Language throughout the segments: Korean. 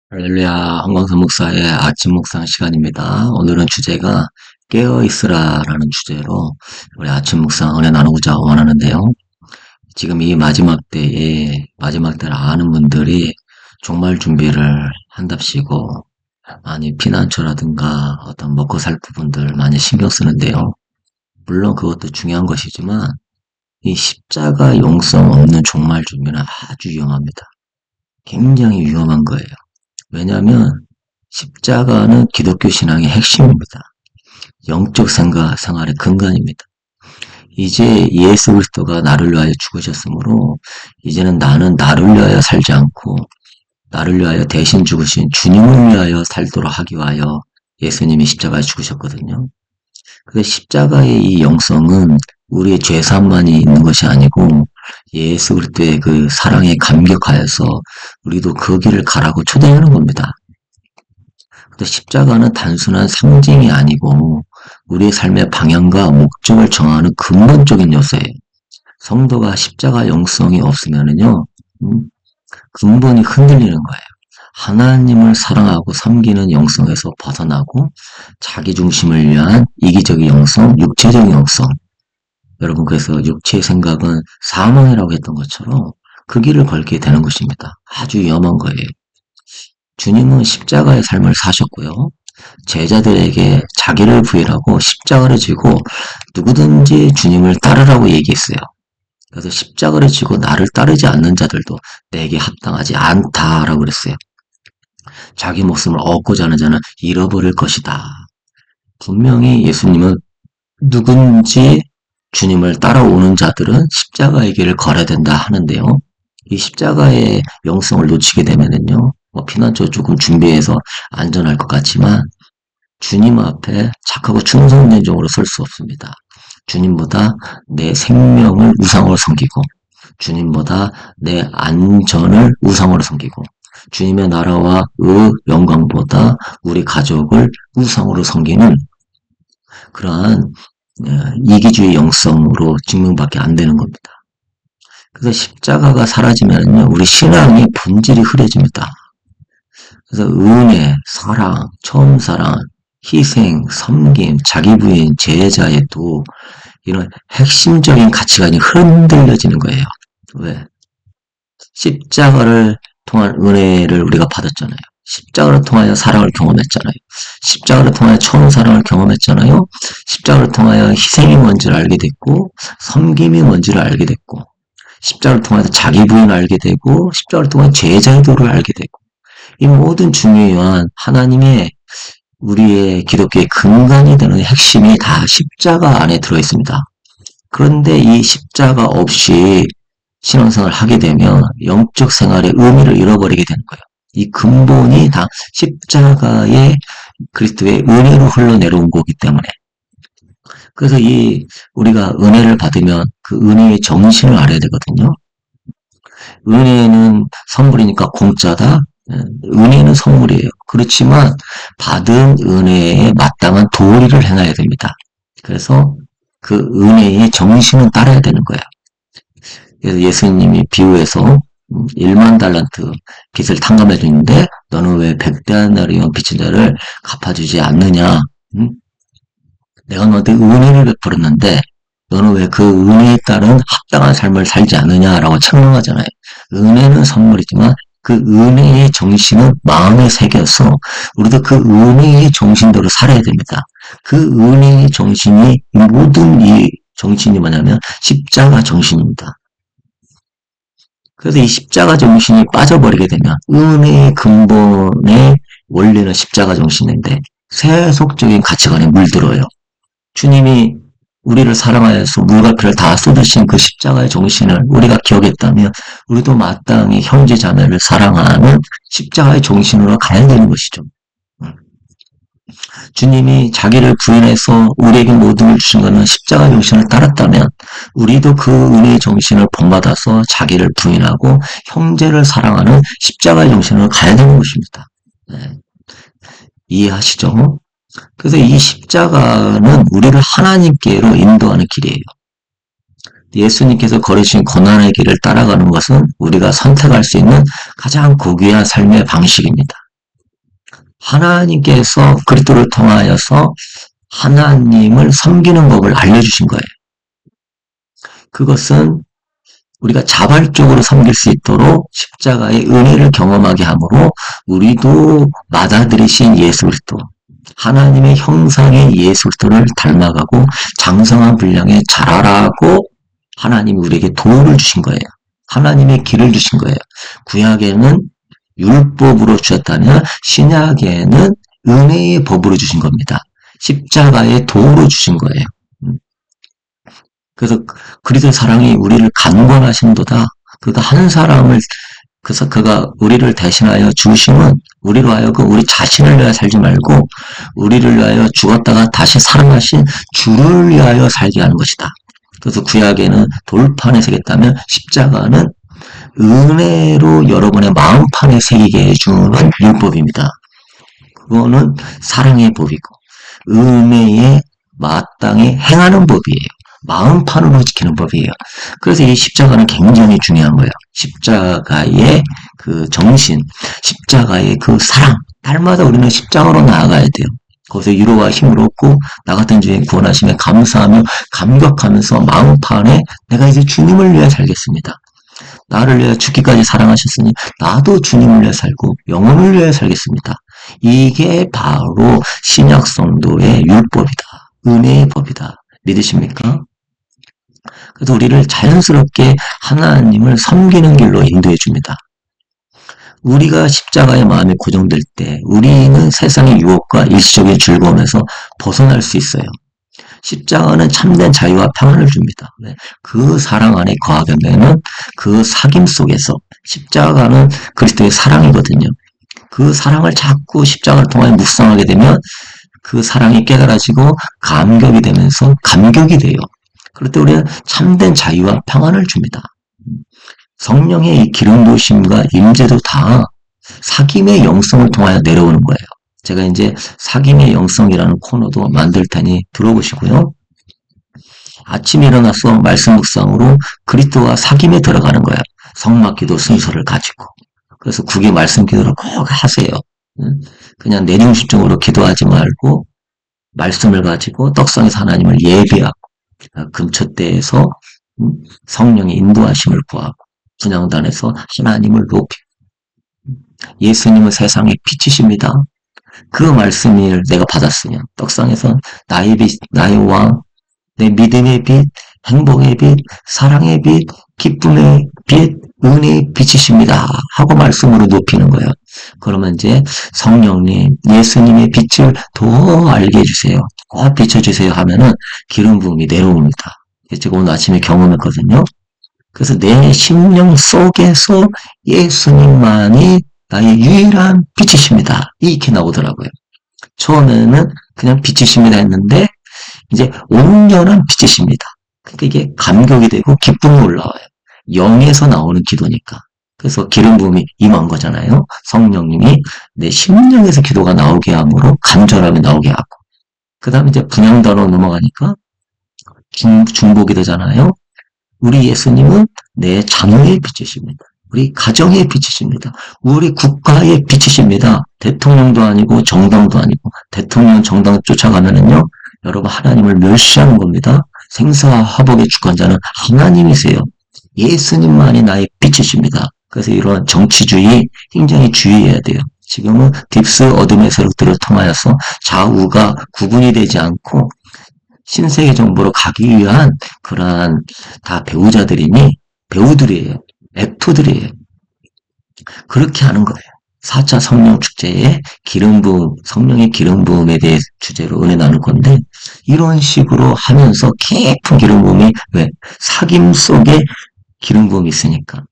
할렐루야, 한광석 목사의 아침 묵상 시간입니다. 오늘은 주제가 깨어있으라라는 주제로 우리 아침 묵상 은혜 나누고자 원하는데요. 지금 이 마지막 때에, 마지막 때를 아는 분들이 종말 준비를 한답시고 많이 피난처라든가 어떤 먹고 살 부분들 많이 신경 쓰는데요. 물론 그것도 중요한 것이지만 이 십자가 용성 없는 종말 준비는 아주 위험합니다. 굉장히 위험한 거예요. 왜냐하면 십자가는 기독교 신앙의 핵심입니다. 영적 생활의 근간입니다. 이제 예수 그리스도가 나를 위하여 죽으셨으므로 이제는 나는 나를 위하여 살지 않고 나를 위하여 대신 죽으신 주님을 위하여 살도록 하기 위하여 예수님이 십자가에 죽으셨거든요. 그래서 십자가의 이 영성은 우리의 죄사함만이 있는 것이 아니고 예수 그리스도의 그 사랑에 감격하여서 우리도 그 길을 가라고 초대하는 겁니다. 십자가는 단순한 상징이 아니고 우리의 삶의 방향과 목적을 정하는 근본적인 요소예요. 성도가 십자가 영성이 없으면은요, 근본이 흔들리는 거예요. 하나님을 사랑하고 섬기는 영성에서 벗어나고 자기 중심을 위한 이기적인 영성, 육체적인 영성. 여러분 그래서 육체의 생각은 사망이라고 했던 것처럼 그 길을 걸게 되는 것입니다. 아주 위험한 거예요. 주님은 십자가의 삶을 사셨고요. 제자들에게 자기를 부인하고 십자가를 지고 누구든지 주님을 따르라고 얘기했어요. 그래서 십자가를 지고 나를 따르지 않는 자들도 내게 합당하지 않다라고 그랬어요. 자기 목숨을 얻고자 하는 자는 잃어버릴 것이다. 분명히 예수님은 누군지 주님을 따라오는 자들은 십자가의 길을 걸어야 된다 하는데요. 이 십자가의 영성을 놓치게 되면은요, 피난처 조금 준비해서 안전할 것 같지만 주님 앞에 착하고 충성된 종으로 설 수 없습니다. 주님보다 내 생명을 우상으로 섬기고 주님보다 내 안전을 우상으로 섬기고 주님의 나라와 의 영광보다 우리 가족을 우상으로 섬기는 그러한 이기주의 영성으로 증명밖에 안 되는 겁니다. 그래서 십자가가 사라지면요, 우리 신앙의 본질이 흐려집니다. 그래서 은혜, 사랑, 처음 사랑, 희생, 섬김, 자기 부인, 제자의 도 이런 핵심적인 가치관이 흔들려지는 거예요. 왜? 십자가를 통한 은혜를 우리가 받았잖아요. 십자가를 통하여 사랑을 경험했잖아요. 십자가를 통하여 처음 사랑을 경험했잖아요. 십자가를 통하여 희생이 뭔지를 알게 됐고 섬김이 뭔지를 알게 됐고 십자가를 통해서 자기 부인을 알게 되고 십자가를 통해 제자의 도를 알게 되고 이 모든 중요한 하나님의 우리의 기독교의 근간이 되는 핵심이 다 십자가 안에 들어있습니다. 그런데 이 십자가 없이 신앙생활을 하게 되면 영적 생활의 의미를 잃어버리게 되는 거예요. 이 근본이 다 십자가의 그리스도의 은혜로 흘러내려온 거기 때문에. 그래서 우리가 은혜를 받으면 그 은혜의 정신을 알아야 되거든요. 은혜는 선물이니까 공짜다. 은혜는 선물이에요. 그렇지만 받은 은혜에 마땅한 도리를 행해야 됩니다. 그래서 그 은혜의 정신은 따라야 되는 거예요. 그래서 예수님이 비유해서 1만 달란트 빚을 탕감해 주는데 너는 왜 100데나리온 빚진 자를 갚아주지 않느냐? 내가 너한테 은혜를 베풀었는데 너는 왜 그 은혜에 따른 합당한 삶을 살지 않느냐라고 책망하잖아요. 은혜는 선물이지만 그 은혜의 정신은 마음에 새겨서 우리도 그 은혜의 정신대로 살아야 됩니다. 그 은혜의 정신이 모든 이 정신이 뭐냐면 십자가 정신입니다. 그래서 이 십자가 정신이 빠져버리게 되면 은혜의 근본의 원리는 십자가 정신인데 세속적인 가치관에 물들어요. 주님이 우리를 사랑하여서 물과 피를 다 쏟으신 그 십자가의 정신을 우리가 기억했다면 우리도 마땅히 형제 자매를 사랑하는 십자가의 정신으로 가야 되는 것이죠. 주님이 자기를 부인해서 우리에게 모든 걸 주신 것은 십자가 정신을 따랐다면 우리도 그 은혜의 정신을 본받아서 자기를 부인하고 형제를 사랑하는 십자가의 정신으로 가야 되는 것입니다. 네. 이해하시죠? 그래서 이 십자가는 우리를 하나님께로 인도하는 길이에요. 예수님께서 걸으신 고난의 길을 따라가는 것은 우리가 선택할 수 있는 가장 고귀한 삶의 방식입니다. 하나님께서 그리스도를 통하여서 하나님을 섬기는 법을 알려주신 거예요. 그것은 우리가 자발적으로 섬길 수 있도록 십자가의 은혜를 경험하게 하므로 우리도 맏아들이신 예수 그리스도, 하나님의 형상의 예수 그리스도를 닮아가고 장성한 분량에 자라라고 하나님이 우리에게 도를 주신 거예요. 하나님의 길을 주신 거예요. 구약에는 율법으로 주셨다면 신약에는 은혜의 법으로 주신 겁니다. 십자가의 도로 주신 거예요. 그래서 그리스도의 사랑이 우리를 간권하신도다. 그가 한 사람을 그래서 그가 우리를 대신하여 주심은 우리로 하여금 우리 자신을 위하여 살지 말고 우리를 위하여 죽었다가 다시 살아나신 주를 위하여 살게 하는 것이다. 그래서 구약에는 돌판에 새겼다면 십자가는 은혜로 여러분의 마음판에 새기게 해주는 율법입니다. 그거는 사랑의 법이고 은혜에 마땅히 행하는 법이에요. 마음판으로 지키는 법이에요. 그래서 이 십자가는 굉장히 중요한 거예요. 십자가의 그 정신, 십자가의 그 사랑, 날마다 우리는 십자가로 나아가야 돼요. 거기서 위로와 힘을 얻고 나 같은 죄인 구원하심에 감사하며 감격하면서 마음판에 내가 이제 주님을 위해 살겠습니다. 나를 위해 죽기까지 사랑하셨으니 나도 주님을 위해 살고 영혼을 위해 살겠습니다. 이게 바로 신약 성도의 율법이다. 은혜의 법이다. 믿으십니까? 그래서 우리를 자연스럽게 하나님을 섬기는 길로 인도해 줍니다. 우리가 십자가의 마음이 고정될 때 우리는 세상의 유혹과 일시적인 즐거움에서 벗어날 수 있어요. 십자가는 참된 자유와 평안을 줍니다. 그 사랑 안에 거하게 되면 그 사귐 속에서 십자가는 그리스도의 사랑이거든요. 그 사랑을 자꾸 십자가를 통하여 묵상하게 되면 그 사랑이 깨달아지고 감격이 되면서 감격이 돼요. 그럴 때 우리는 참된 자유와 평안을 줍니다. 성령의 이 기름 부으심과 임재도 다 사귐의 영성을 통하여 내려오는 거예요. 제가 이제 사귐의 영성이라는 코너도 만들 테니 들어보시고요. 아침에 일어나서 말씀 묵상으로 그리스도와 사귐에 들어가는 거예요. 성막기도 순서를 가지고. 그래서 국의 말씀 기도를 꼭 하세요. 그냥 내중심적으로 기도하지 말고 말씀을 가지고 떡상에서 하나님을 예배하고 금초대에서 성령의 인도하심을 구하고 분향단에서 하나님을 높이고 예수님은 세상의 빛이십니다. 그 말씀을 내가 받았으면 떡상에서 나의 빛, 나의 왕, 내 믿음의 빛, 행복의 빛, 사랑의 빛, 기쁨의 빛, 은혜의 빛이십니다. 하고 말씀으로 높이는 거예요. 그러면 이제 성령님, 예수님의 빛을 더 알게 해주세요. 더 비춰주세요 하면은 기름 부음이 내려옵니다. 제가 오늘 아침에 경험했거든요. 그래서 내 심령 속에서 예수님만이 나의 유일한 빛이십니다. 이렇게 나오더라고요. 처음에는 그냥 빛이십니다 했는데 이제 온전한 빛이십니다. 그러니까 이게 감격이 되고 기쁨이 올라와요. 영에서 나오는 기도니까. 그래서 기름 부음이 임한 거잖아요. 성령님이 내 심령에서 기도가 나오게 함으로 간절함이 나오게 하고 그 다음에 이제 분향단으로 넘어가니까 중보기 되잖아요. 우리 예수님은 내 자녀의 빛이십니다. 우리 가정의 빛이십니다. 우리 국가의 빛이십니다. 대통령도 아니고 정당도 아니고 대통령 정당 쫓아가면은요. 여러분 하나님을 멸시하는 겁니다. 생사와 화복의 주권자는 하나님이세요. 예수님만이 나의 빛이십니다. 그래서 이런 정치주의 굉장히 주의해야 돼요. 지금은 딥스 어둠의 세력들을 통하여서 좌우가 구분이 되지 않고 신세계 정보로 가기 위한 그러한 다 배우자들이니 배우들이에요. 액터들이에요. 그렇게 하는 거예요. 4차 성령 축제에 기름 부음, 성령의 기름 부음에 대해 주제로 은혜 나눌 건데 이런 식으로 하면서 깊은 기름 부음이 왜? 사귐 속에 기름 부음이 있으니까.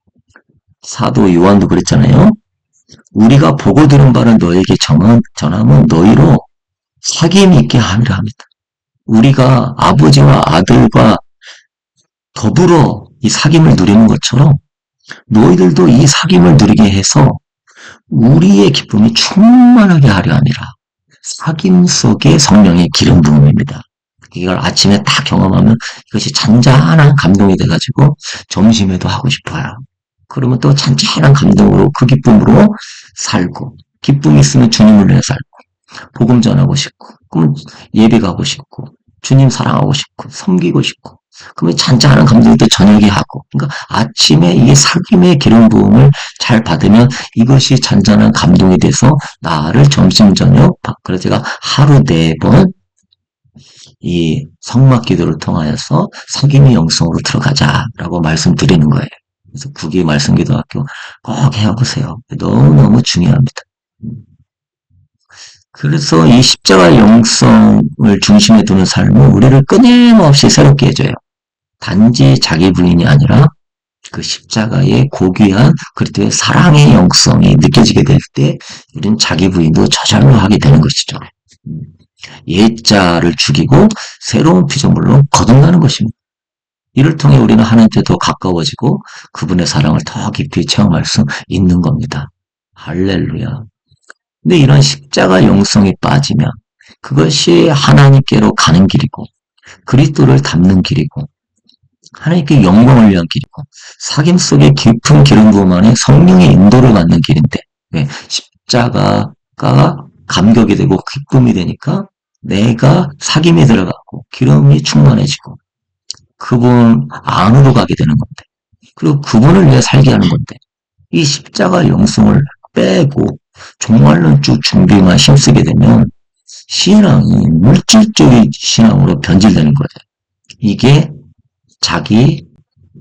사도 요한도 그랬잖아요. 우리가 보고 들은 바를 너에게 전하면 너희로 사귐이 있게 하리라 합니다. 우리가 아버지와 아들과 더불어 이 사귐을 누리는 것처럼 너희들도 이 사귐을 누리게 해서 우리의 기쁨이 충만하게 하려 함이라. 사귐 속의 성령의 기름 부음입니다. 이걸 아침에 다 경험하면 이것이 잔잔한 감동이 돼가지고 점심에도 하고 싶어요. 그러면 또 잔잔한 감동으로 그 기쁨으로 살고 기쁨이 있으면 주님을 위해 살고, 복음 전하고 싶고, 그럼 예배 가고 싶고, 주님 사랑하고 싶고, 섬기고 싶고, 그러면 잔잔한 감정이 또 저녁에 하고, 그러니까 아침에 이 사귐의 기름 부음을 잘 받으면 이것이 잔잔한 감동이 돼서 나를 점심 저녁, 그래서 제가 하루 4번 이 성막 기도를 통하여서 사귐의 영성으로 들어가자라고 말씀드리는 거예요. 그래서 국기 말씀기도학교 꼭 해보세요. 너무너무 중요합니다. 그래서 이 십자가 영성을 중심에 두는 삶은 우리를 끊임없이 새롭게 해줘요. 단지 자기 부인이 아니라 그 십자가의 고귀한 그리스도의 사랑의 영성이 느껴지게 될 때 우리는 자기 부인도 저절로 하게 되는 것이죠. 옛자를 죽이고 새로운 피조물로 거듭나는 것입니다. 이를 통해 우리는 하나님께 더 가까워지고 그분의 사랑을 더 깊이 체험할 수 있는 겁니다. 할렐루야. 근데 이런 십자가 영성이 빠지면 그것이 하나님께로 가는 길이고 그리스도를 닮는 길이고 하나님께 영광을 위한 길이고 사귐 속의 깊은 기름 부음 안에 성령의 인도를 받는 길인데 왜? 십자가가 감격이 되고 기쁨이 되니까 내가 사귐에 들어가고 기름이 충만해지고 그분 안으로 가게 되는 건데 그리고 그분을 위해 살게 하는 건데 이 십자가 영성을 빼고 정말로 쭉 준비만 힘쓰게 되면 신앙이 물질적인 신앙으로 변질되는 거죠. 이게 자기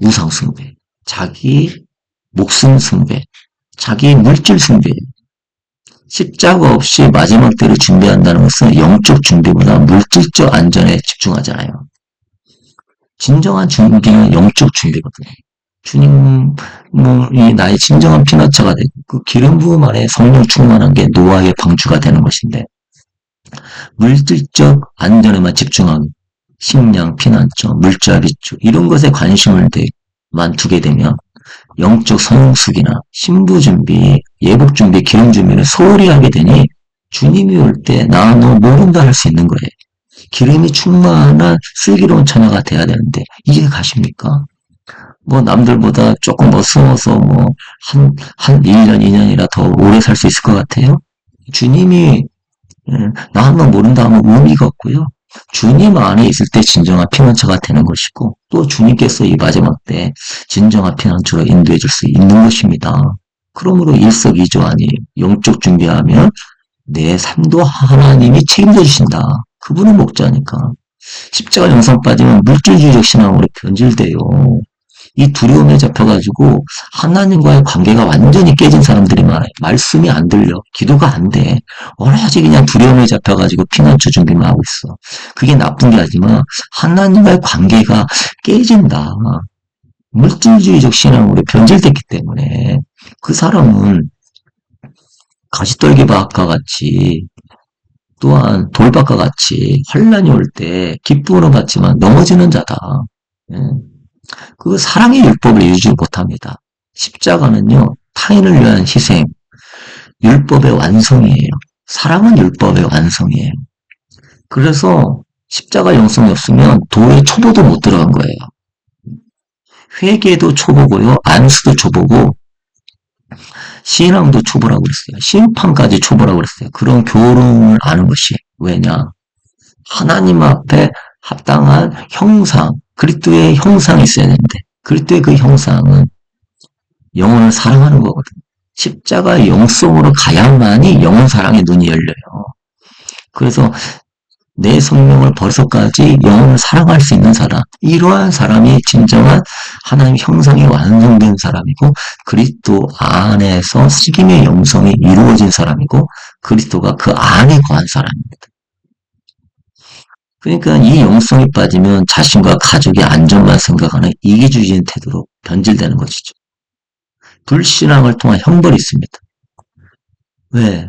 우상 숭배, 자기 목숨 숭배, 자기 물질 숭배예요. 십자가 없이 마지막 때를 준비한다는 것은 영적 준비보다 물질적 안전에 집중하잖아요. 진정한 준비는 영적 준비거든요. 주님이 나의 진정한 피난처가 되고 그 기름 부음 안에 성령 충만한 게 노아의 방주가 되는 것인데 물질적 안전에만 집중하고 식량, 피난처, 물자, 비추 이런 것에 관심을 두게 되면 영적 성숙이나 신부 준비, 예복 준비, 기름 준비를 소홀히 하게 되니 주님이 올 때 나 너 모른다 할 수 있는 거예요. 기름이 충만한 슬기로운 처녀가 돼야 되는데 이게 가십니까? 뭐 남들보다 조금 더 숨어서 뭐 한 1년, 2년이라 더 오래 살 수 있을 것 같아요. 주님이 나 너 모른다 하면 의미가 없고요. 주님 안에 있을 때 진정한 피난처가 되는 것이고 또 주님께서 이 마지막 때 진정한 피난처로 인도해 줄 수 있는 것입니다. 그러므로 일석이조 아니에요. 영적 준비하면 내 삶도 하나님이 책임져 주신다. 그분은 목자니까. 십자가 영성 빠지면 물질주의적 신앙으로 변질돼요. 이 두려움에 잡혀가지고 하나님과의 관계가 완전히 깨진 사람들이 많아요. 말씀이 안 들려. 기도가 안 돼. 오로지 그냥 두려움에 잡혀가지고 피난처 준비만 하고 있어. 그게 나쁜 게 아니지만 하나님과의 관계가 깨진다. 물질주의적 신앙으로 변질됐기 때문에 그 사람은 가시떨기밭과 같이 또한 돌밭과 같이 환란이 올 때 기쁨으로 받지만 넘어지는 자다. 그 사랑의 율법을 이루지 못합니다. 십자가는요, 타인을 위한 희생, 율법의 완성이에요. 사랑은 율법의 완성이에요. 그래서 십자가 영성이 없으면 도에 초보도 못 들어간 거예요. 회개도 초보고요, 안수도 초보고, 신앙도 초보라고 그랬어요. 심판까지 초보라고 그랬어요. 그런 교훈을 아는 것이 왜냐? 하나님 앞에 합당한 형상, 그리스도의 형상이 있어야 되는데 그리스도의 그 형상은 영혼을 사랑하는 거거든요. 십자가 영성으로 가야만이 영혼 사랑의 눈이 열려요. 그래서 내 생명을 벌써까지 영혼을 사랑할 수 있는 사람, 이러한 사람이 진정한 하나님 형상이 완성된 사람이고 그리스도 안에서 식임의 영성이 이루어진 사람이고 그리스도가 그 안에 거한 사람입니다. 그러니까 이 영성이 빠지면 자신과 가족의 안전만 생각하는 이기주의적인 태도로 변질되는 것이죠. 불신앙을 통한 형벌이 있습니다. 왜?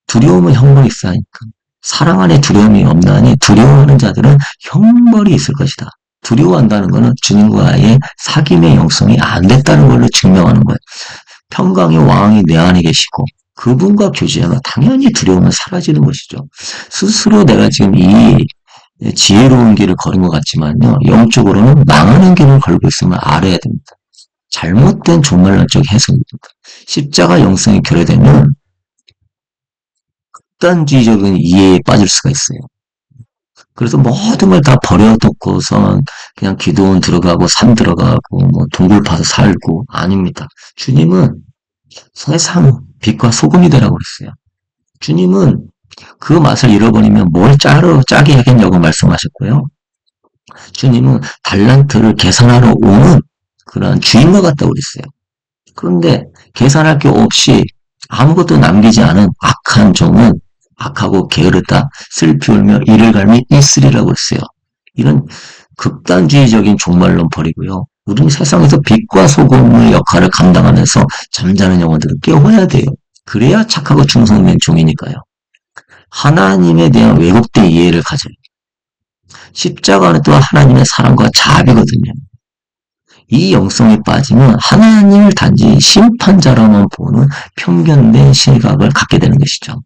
두려움은 형벌이 있으니까. 사랑 안에 두려움이 없나니 두려워하는 자들은 형벌이 있을 것이다. 두려워한다는 것은 주님과의 사귐의 영성이 안 됐다는 걸로 증명하는 거예요. 평강의 왕이 내 안에 계시고 그분과 교제하면 당연히 두려움은 사라지는 것이죠. 스스로 내가 지금 이 지혜로운 길을 걸은 것 같지만요. 영적으로는 망하는 길을 걸고 있음을 알아야 됩니다. 잘못된 종말론적 해석입니다. 십자가 영성이 결여되면 극단주의적인 이해에 빠질 수가 있어요. 그래서 모든 걸 다 버려두고선 그냥 기도원 들어가고 산 들어가고 뭐 동굴 파서 살고 아닙니다. 주님은 세상 빛과 소금이 되라고 그랬어요. 주님은 그 맛을 잃어버리면 뭘 짜게 하겠냐고 말씀하셨고요. 주님은 달란트를 계산하러 오는 그런 주인과 같다고 그랬어요. 그런데 계산할 게 없이 아무것도 남기지 않은 악한 종은 악하고 게으르다 슬피 울며 이를 갈미 있으리라고 했어요. 이런 극단주의적인 종말론 버리고요. 우리는 세상에서 빛과 소금의 역할을 감당하면서 잠자는 영혼들을 깨워야 돼요. 그래야 착하고 충성된 종이니까요. 하나님에 대한 왜곡된 이해를 가져요. 십자가는 또 하나님의 사랑과 자비거든요. 이 영성에 빠지면 하나님을 단지 심판자로만 보는 편견된 시각을 갖게 되는 것이죠.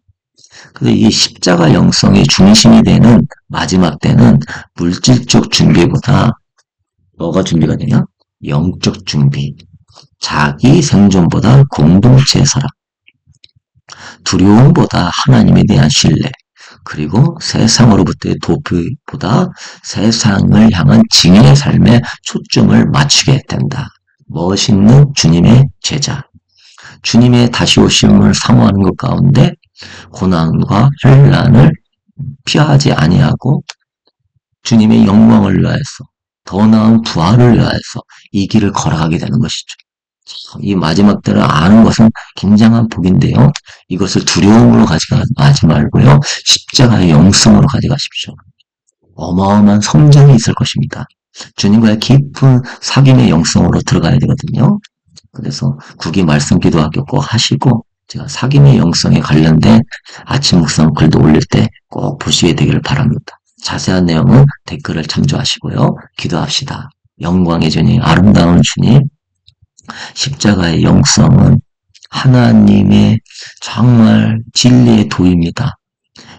그래서 이 십자가 영성의 중심이 되는 마지막 때는 물질적 준비보다 뭐가 준비가 되냐? 영적 준비. 자기 생존보다 공동체 사랑. 두려움보다 하나님에 대한 신뢰. 그리고 세상으로부터의 도피보다 세상을 향한 증인의 삶에 초점을 맞추게 된다. 멋있는 주님의 제자. 주님의 다시 오심을 사모하는 것 가운데 고난과 환난을 피하지 아니하고 주님의 영광을 위하여서 더 나은 부활을 위하여서 이 길을 걸어가게 되는 것이죠. 이 마지막 때를 아는 것은 굉장한 복인데요. 이것을 두려움으로 가져가지 말고요. 십자가의 영성으로 가져가십시오. 어마어마한 성장이 있을 것입니다. 주님과의 깊은 사귐의 영성으로 들어가야 되거든요. 그래서 국이 말씀 기도학교 꼭 하시고 제가 사귐의 영성에 관련된 아침 묵상 글도 올릴 때 꼭 보시게 되기를 바랍니다. 자세한 내용은 댓글을 참조하시고요. 기도합시다. 영광의 주님, 아름다운 주님, 십자가의 영성은 하나님의 정말 진리의 도입니다.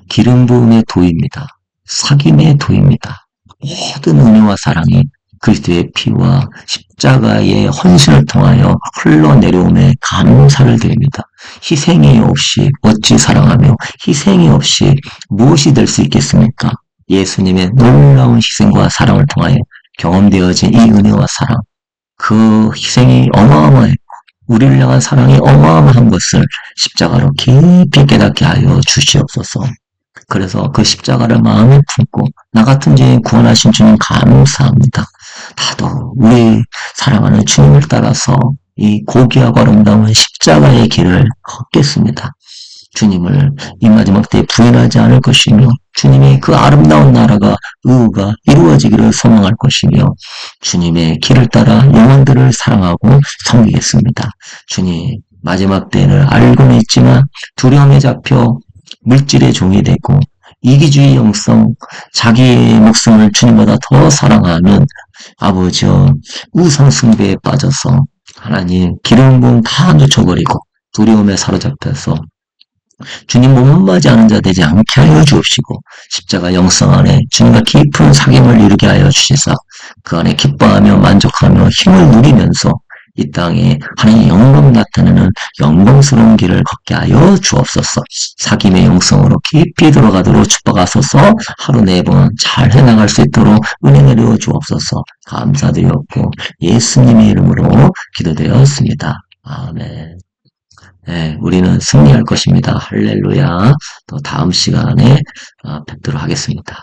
기름 부음의 도입니다. 사귐의 도입니다. 모든 은혜와 사랑이 그리스도의 피와 십자가의 헌신을 통하여 흘러내려오며 감사를 드립니다. 희생이 없이 어찌 사랑하며 희생이 없이 무엇이 될 수 있겠습니까? 예수님의 놀라운 희생과 사랑을 통하여 경험되어진 이 은혜와 사랑, 그 희생이 어마어마했고 우리를 향한 사랑이 어마어마한 것을 십자가로 깊이 깨닫게 하여 주시옵소서. 그래서 그 십자가를 마음에 품고 나 같은 죄인 구원하신 주님 감사합니다. 나도 우리 사랑하는 주님을 따라서 이 고귀하고 아름다운 십자가의 길을 걷겠습니다. 주님을 이 마지막 때에 부인하지 않을 것이며 주님의 그 아름다운 나라가 의가 이루어지기를 소망할 것이며 주님의 길을 따라 영혼들을 사랑하고 섬기겠습니다. 주님 마지막 때를 알고는 있지만 두려움에 잡혀 물질의 종이 되고 이기주의 영성, 자기의 목숨을 주님보다 더 사랑하면 아버지여 우상 숭배에 빠져서 하나님 기름 부음 다 놓쳐버리고 두려움에 사로잡혀서 주님 몸 맞이하는 자 되지 않게 하여 주옵시고 십자가 영성 안에 주님과 깊은 사귐을 이루게 하여 주시사 그 안에 기뻐하며 만족하며 힘을 누리면서 이 땅에 하나님의 영광 나타내는 영광스러운 길을 걷게 하여 주옵소서. 사귐의 영성으로 깊이 들어가도록 축복하소서. 하루 4번 잘 해나갈 수 있도록 은혜 내려 주옵소서. 감사드렸고 예수님의 이름으로 기도되었습니다. 아멘. 네, 우리는 승리할 것입니다. 할렐루야. 또 다음 시간에 뵙도록 하겠습니다.